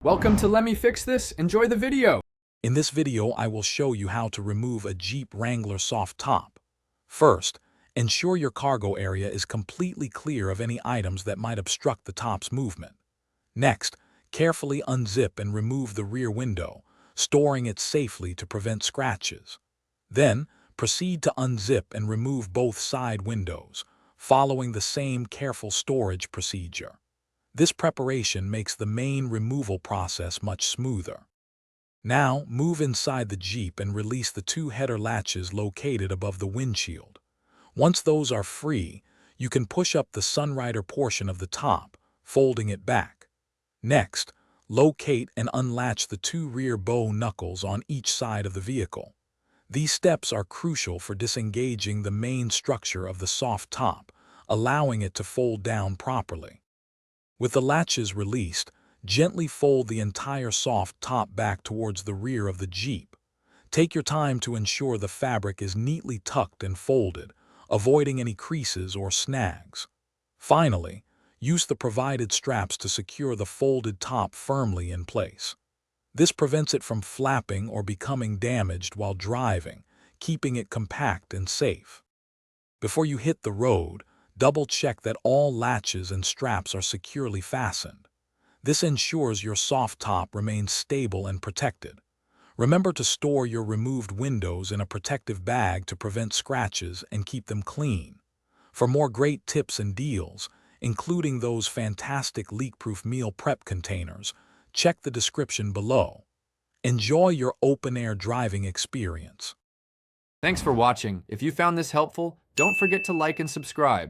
Welcome to Let Me Fix This. Enjoy the video. In this video, I will show you how to remove a Jeep Wrangler soft top. First, ensure your cargo area is completely clear of any items that might obstruct the top's movement. Next, carefully unzip and remove the rear window, storing it safely to prevent scratches. Then, proceed to unzip and remove both side windows, following the same careful storage procedure. This preparation makes the main removal process much smoother. Now, move inside the Jeep and release the two header latches located above the windshield. Once those are free, you can push up the Sunrider portion of the top, folding it back. Next, locate and unlatch the two rear bow knuckles on each side of the vehicle. These steps are crucial for disengaging the main structure of the soft top, allowing it to fold down properly. With the latches released, gently fold the entire soft top back towards the rear of the Jeep. Take your time to ensure the fabric is neatly tucked and folded, avoiding any creases or snags. Finally, use the provided straps to secure the folded top firmly in place. This prevents it from flapping or becoming damaged while driving, keeping it compact and safe. Before you hit the road, double-check that all latches and straps are securely fastened. This ensures your soft top remains stable and protected. Remember to store your removed windows in a protective bag to prevent scratches and keep them clean. For more great tips and deals, including those fantastic leak-proof meal prep containers, check the description below. Enjoy your open-air driving experience. Thanks for watching. If you found this helpful, don't forget to like and subscribe.